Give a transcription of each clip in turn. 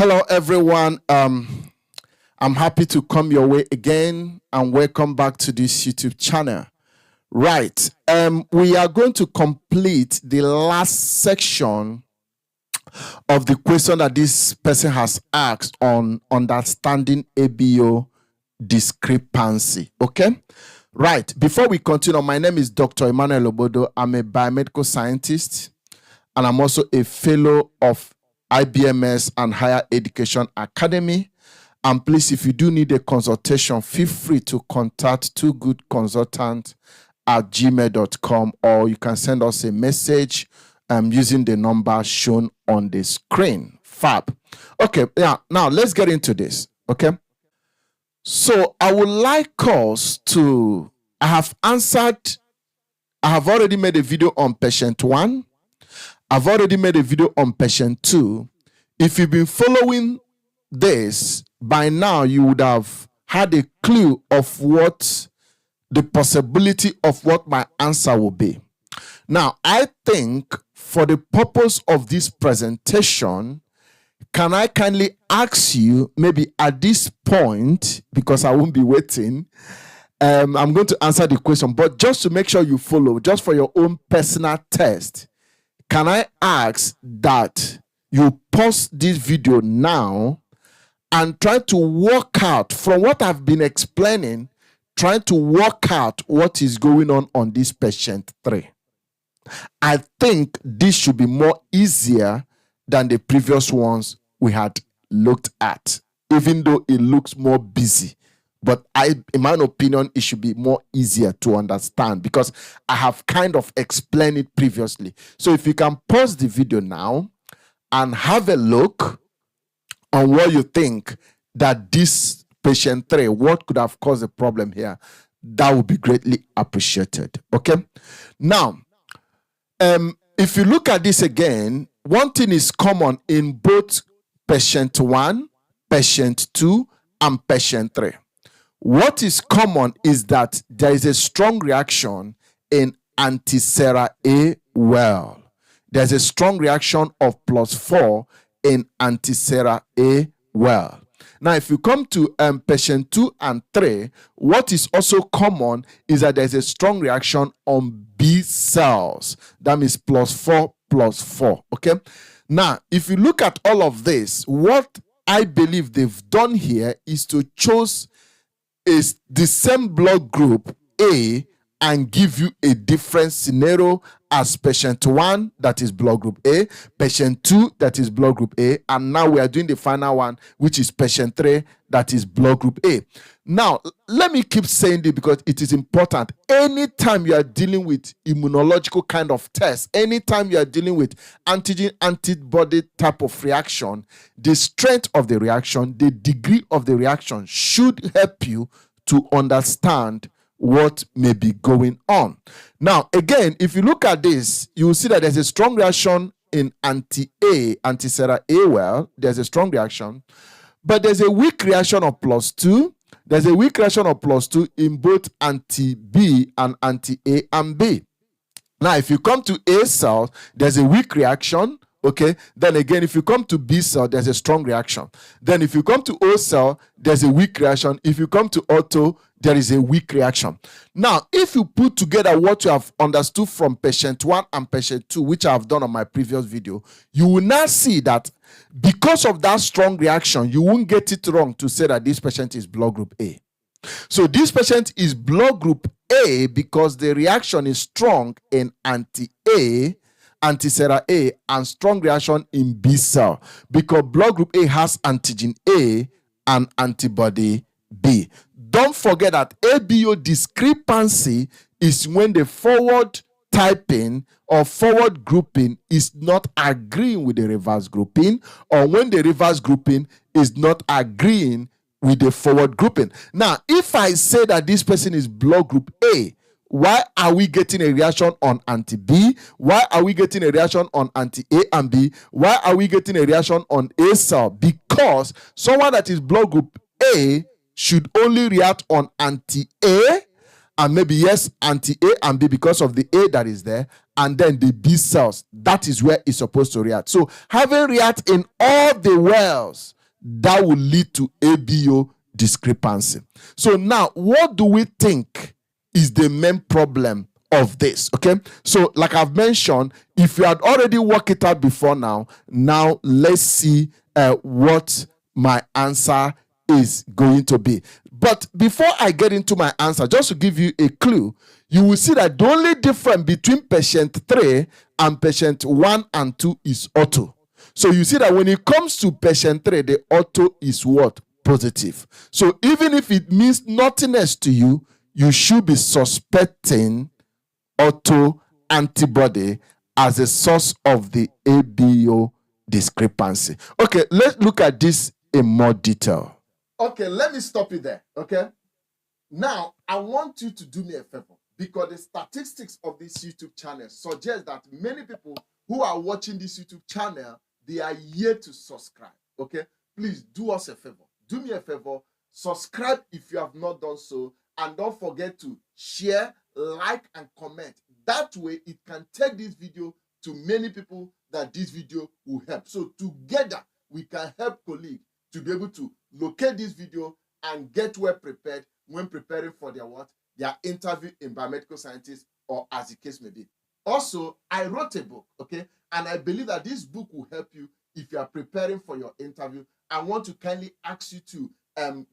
Hello, everyone. I'm happy to come your way again and welcome back to this YouTube channel. Right. We are going to complete the last section of the question that this person has asked on understanding ABO discrepancy. Okay. Right. Before we continue, my name is Dr. Emmanuel Obodo. I'm a biomedical scientist and I'm also a fellow of IBMS and Higher Education Academy. And please, if you do need a consultation, feel free to contact twogoodconsultants@gmail.com, or you can send us a message using the number shown on the screen. Fab. Okay, yeah, now let's get into this, okay? So I would like us to, I have already made a video on patient 1. I've already made a video on patient 2. If you've been following this, by now you would have had a clue of what the possibility of what my answer will be. Now, I think for the purpose of this presentation, can I kindly ask you, maybe at this point, because I won't be waiting, I'm going to answer the question, but just to make sure you follow, just for your own personal test, can I ask that you pause this video now and try to work out, from what I've been explaining, try to work out what is going on this patient 3. I think this should be more easier than the previous ones we had looked at, even though it looks more busy. But in my opinion, it should be more easier to understand because I have kind of explained it previously. So if you can pause the video now and have a look on what you think that this patient 3, what could have caused the problem here, that would be greatly appreciated. Okay? Now, if you look at this again, one thing is common in both patient 1, patient 2, and patient 3. What is common is that there is a strong reaction in anti-sera A well. There's a strong reaction of +4 in anti-sera A well. Now, if you come to patient 2 and 3, what is also common is that there's a strong reaction on B cells. That means +4. Okay? Now, if you look at all of this, what I believe they've done here is to choose the same blood group A and give you a different scenario as patient 1, that is blood group A, patient 2, that is blood group A, and now we are doing the final one, which is patient 3, that is blood group A. Now, let me keep saying this because it is important. Anytime you are dealing with immunological kind of test, anytime you are dealing with antigen-antibody type of reaction, the strength of the reaction, the degree of the reaction should help you to understand what may be going on. Now, again, if you look at this, you will see that there's a strong reaction in anti-sera A well. There's a strong reaction, but there's a weak reaction of +2. There's a weak reaction of +2 in both anti-B and anti-A and B. Now, if you come to A cells, there's a weak reaction. Okay, then again, if you come to B cell, there's a strong reaction. Then if you come to O cell, there's a weak reaction. If you come to auto, there is a weak reaction. Now, if you put together what you have understood from patient 1 and patient 2, which I have done on my previous video, you will now see that because of that strong reaction, you won't get it wrong to say that this patient is blood group A. So this patient is blood group A because the reaction is strong in anti-A, anti-sera A, and strong reaction in B cell because blood group A has antigen A and antibody B. Don't forget that ABO discrepancy is when the forward typing or forward grouping is not agreeing with the reverse grouping, or when the reverse grouping is not agreeing with the forward grouping. Now, if I say that this person is blood group A, why are we getting a reaction on anti-B? Why are we getting a reaction on anti-A and B? Why are we getting a reaction on A cell? Because someone that is blood group A should only react on anti-A and maybe yes, anti-A and B because of the A that is there, and then the B cells, that is where it's supposed to react. So having react in all the wells, that will lead to ABO discrepancy. So now, what do we think is the main problem of this? Okay, so like I've mentioned, if you had already worked it out before now let's see what my answer is going to be. But before I get into my answer, just to give you a clue, you will see that the only difference between patient 3 and patient 1 and 2 is auto. So you see that when it comes to patient 3, the auto is what? Positive. So even if it means nothingness to you, you should be suspecting autoantibody as a source of the ABO discrepancy. Okay, let's look at this in more detail. Okay, let me stop you there. Okay, now I want you to do me a favor, because the statistics of this YouTube channel suggest that many people who are watching this YouTube channel, they are yet to subscribe. Okay, please do us a favor. Do me a favor, subscribe if you have not done so, and don't forget to share, like, and comment. That way, it can take this video to many people that this video will help. So together, we can help colleagues to be able to locate this video and get well prepared when preparing for their what? Their interview in biomedical sciences, or as the case may be. Also, I wrote a book, okay? And I believe that this book will help you if you are preparing for your interview. I want to kindly ask you to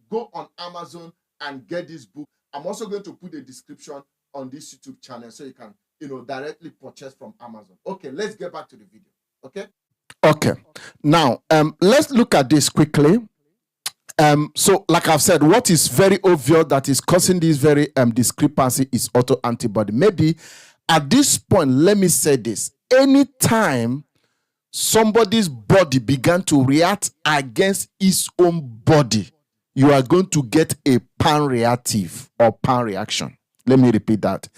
go on Amazon and get this book. I'm also going to put a description on this YouTube channel so you can, directly purchase from Amazon. Okay, let's get back to the video. Okay? Okay. Now, let's look at this quickly. So, like I've said, what is very obvious that is causing this very discrepancy is autoantibody. Maybe at this point, let me say this. Anytime somebody's body began to react against its own body, you are going to get a pan-reactive or pan-reaction. Let me repeat that.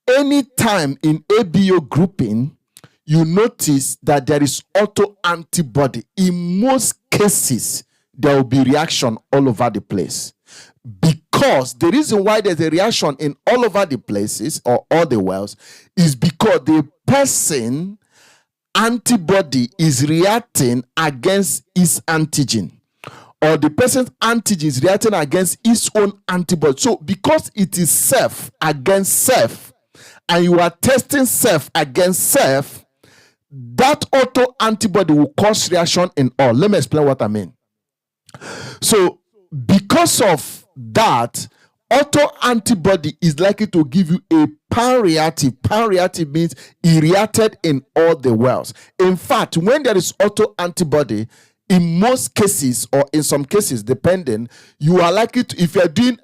Anytime in ABO grouping, you notice that there is autoantibody. In most cases, there will be reaction all over the place. Because the reason why there's a reaction in all over the places or all the wells is because the person antibody is reacting against its antigen, or the person's antigen is reacting against its own antibody. So because it is self against self, and you are testing self against self, that autoantibody will cause reaction in all. Let me explain what I mean. So because of that, autoantibody is likely to give you a pan-reactive. Pan-reactive means it reacted in all the wells. In fact, when there is autoantibody, in most cases, or in some cases, depending, you are likely to, if you are doing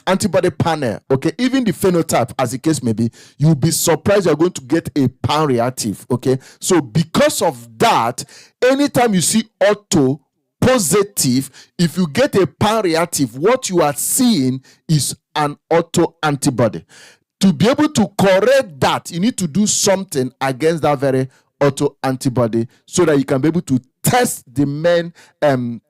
antibody panel, okay, even the phenotype, as the case may be, you'll be surprised you're going to get a pan-reactive, okay? So because of that, anytime you see auto positive, if you get a pan-reactive, what you are seeing is an autoantibody. To be able to correct that, you need to do something against that very autoantibody so that you can be able to test the main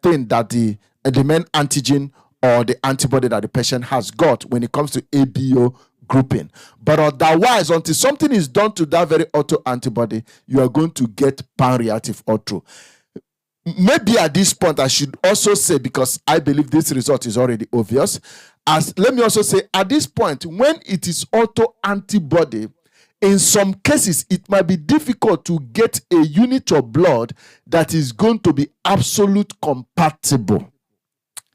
thing that the main antigen or the antibody that the patient has got when it comes to ABO grouping. But otherwise, until something is done to that very autoantibody, you are going to get pan-reactive auto. Maybe at this point, I should also say, because I believe this result is already obvious, let me also say, at this point, when it is autoantibody, in some cases, it might be difficult to get a unit of blood that is going to be absolute compatible.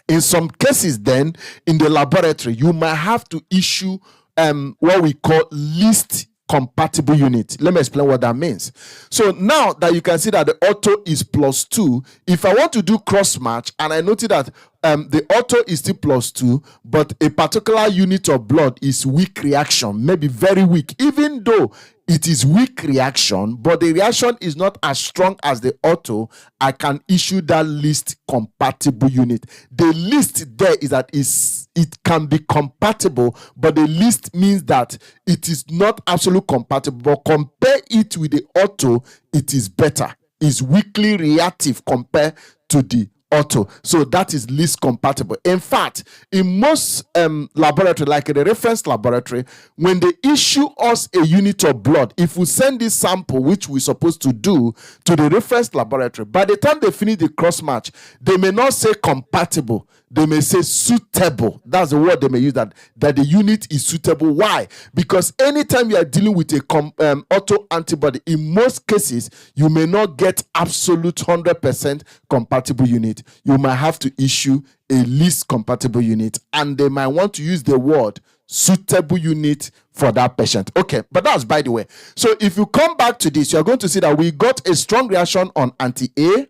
In some cases, then, in the laboratory, you might have to issue what we call least compatible unit. Let me explain what that means. So now that you can see that the auto is +2, if I want to do cross match and I notice that the auto is still +2, but a particular unit of blood is weak reaction, maybe very weak, even though it is weak reaction, but the reaction is not as strong as the auto, I can issue that least compatible unit. The least there is that it can be compatible, but the least means that it is not absolute compatible. But compare it with the auto, it is better. It's weakly reactive compared to the auto. So that is least compatible. In fact, in most laboratory, like in the reference laboratory, when they issue us a unit of blood, if we send this sample, which we're supposed to do, to the reference laboratory, by the time they finish the cross match, they may not say compatible, they may say suitable. That's the word they may use, that the unit is suitable. Why? Because anytime you are dealing with a auto antibody, in most cases, you may not get absolute 100% compatible unit. You might have to issue a least compatible unit, and they might want to use the word suitable unit for that patient. Okay, but that's by the way. So if you come back to this, you're going to see that we got a strong reaction on anti-A,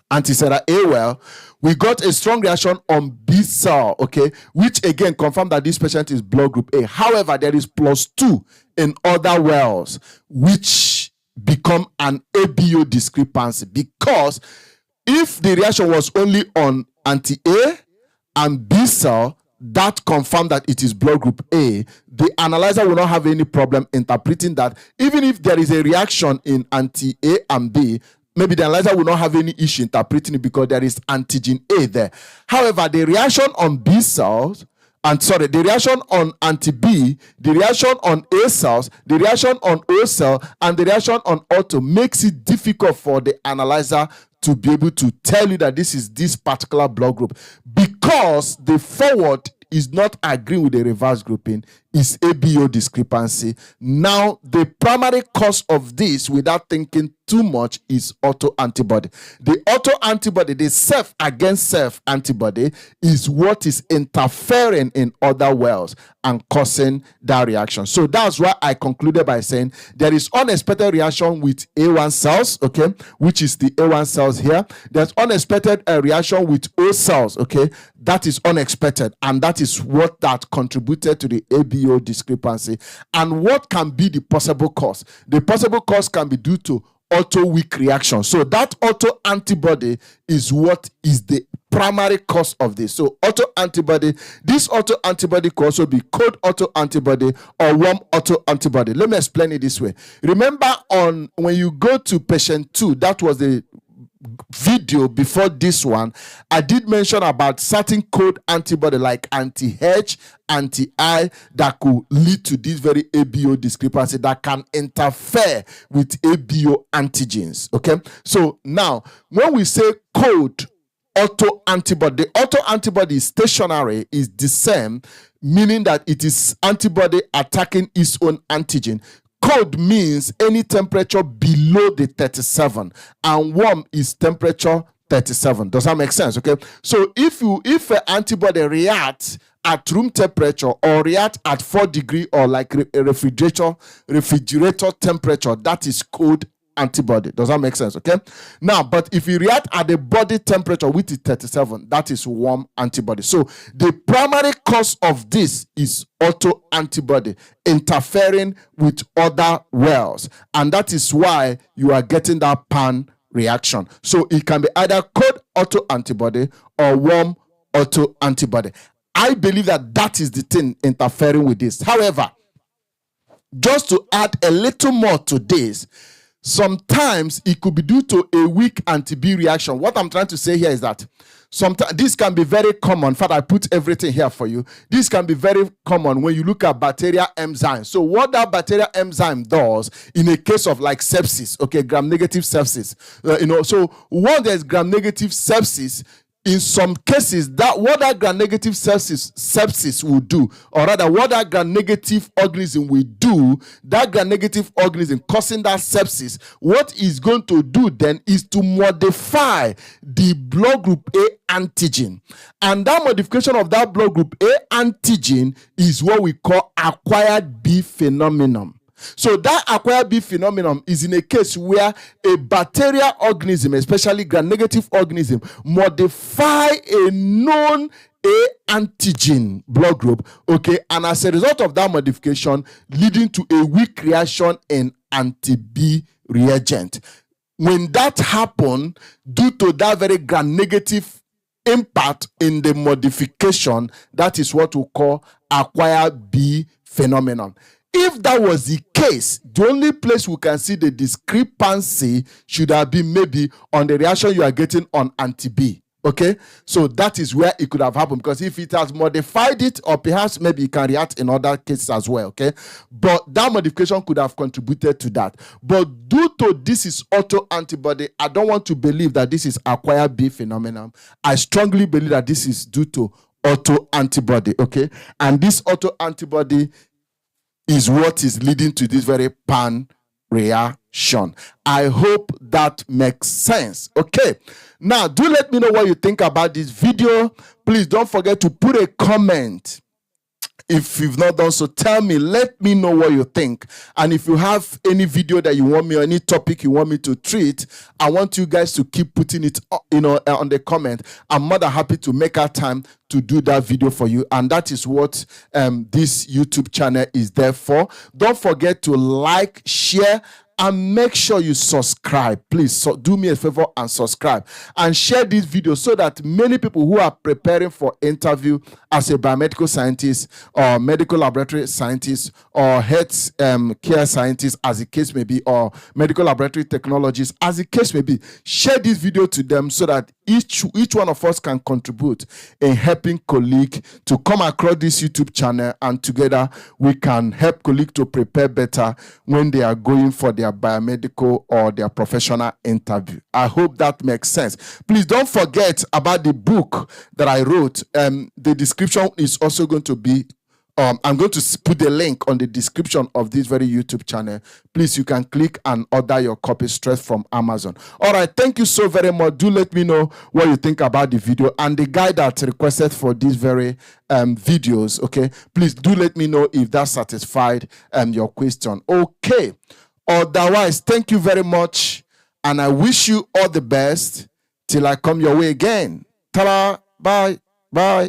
anti-sera A well. We got a strong reaction on B cell, okay, which again confirmed that this patient is blood group A. However, there is +2 in other wells, which become an ABO discrepancy, because if the reaction was only on anti-A and B cell, that confirmed that it is blood group A, the analyzer will not have any problem interpreting that. Even if there is a reaction in anti-A and B, maybe the analyzer will not have any issue interpreting it because there is antigen A there. However, the reaction on B cells, the reaction on anti-B, the reaction on A cells, the reaction on O cell, and the reaction on auto makes it difficult for the analyzer to be able to tell you that this is this particular blood group, because the forward is not agreeing with the reverse grouping, is ABO discrepancy. Now, the primary cause of this, without thinking too much, is autoantibody. The autoantibody, the self against self antibody, is what is interfering in other wells and causing that reaction. So that's why I concluded by saying there is unexpected reaction with A1 cells, okay, which is the A1 cells here. There's unexpected reaction with O cells, okay. That is unexpected, and that is what that contributed to the ABO discrepancy. And what can be the possible cause? The possible cause can be due to auto-weak reaction. So that auto-antibody is what is the primary cause of this. So autoantibody, this autoantibody could also be cold autoantibody or warm autoantibody. Let me explain it this way. Remember, when you go to patient 2, that was the video before this one, I did mention about certain cold antibody like anti-H, anti-I, that could lead to this very ABO discrepancy that can interfere with ABO antigens. Okay, so now when we say cold autoantibody, the autoantibody is stationary, is the same, meaning that it is antibody attacking its own antigen. Cold means any temperature below the 37, and warm is temperature 37. Does that make sense? Okay. So if an antibody reacts at room temperature or react at 4 degrees or like a refrigerator temperature, that is cold antibody. Does that make sense? Okay. Now, but if you react at the body temperature, which is 37, that is warm antibody. So the primary cause of this is autoantibody interfering with other wells, and that is why you are getting that pan reaction. So it can be either cold autoantibody or warm autoantibody. I believe that is the thing interfering with this. However, just to add a little more to this, sometimes it could be due to a weak anti-B reaction. What I'm trying to say here is that sometimes this can be very common. In fact, I put everything here for you. This can be very common when you look at bacterial enzyme. So what that bacterial enzyme does in a case of like sepsis, okay, gram-negative sepsis, so when there's gram-negative sepsis, in some cases, what that gram-negative sepsis will do, or rather what that gram-negative organism will do, that gram-negative organism causing that sepsis, what is going to do then is to modify the blood group A antigen. And that modification of that blood group A antigen is what we call acquired B phenomenon. So that acquired B phenomenon is in a case where a bacterial organism, especially gram-negative organism, modify a known A antigen blood group, okay, and as a result of that modification, leading to a weak reaction in anti-B reagent. When that happens, due to that very gram-negative impact in the modification, that is what we call acquired B phenomenon. If that was the case, the only place we can see the discrepancy should have been maybe on the reaction you are getting on anti-B. Okay, so that is where it could have happened, because if it has modified it, or perhaps maybe it can react in other cases as well. Okay, but that modification could have contributed to that. But due to this is autoantibody, I don't want to believe that this is acquired B phenomenon. I strongly believe that this is due to autoantibody. Okay, and this autoantibody is what is leading to this very pan reaction. I hope that makes sense. Okay, now do let me know what you think about this video. Please don't forget to put a comment. If you've not done so, tell me, let me know what you think. And if you have any video that you want me, or any topic you want me to treat, I want you guys to keep putting it, on the comment. I'm more than happy to make our time to do that video for you. And that is what this YouTube channel is there for. Don't forget to like, share, and make sure you subscribe. Please do me a favor and subscribe and share this video, so that many people who are preparing for interview as a biomedical scientist or medical laboratory scientist or health care scientist, as the case may be, or medical laboratory technologists, as the case may be, share this video to them, so that each one of us can contribute in helping colleague to come across this YouTube channel, and together we can help colleague to prepare better when they are going for their biomedical or their professional interview. I hope that makes sense. Please don't forget about the book that I wrote. The description is also going to be I'm going to put the link on the description of this very YouTube channel. Please, you can click and order your copy straight from Amazon. All right, thank you so very much. Do let me know what you think about the video and the guy that requested for these very videos. Okay, please do let me know if that satisfied your question. Okay, otherwise, thank you very much, and I wish you all the best till I come your way again. Ta-da, bye, bye.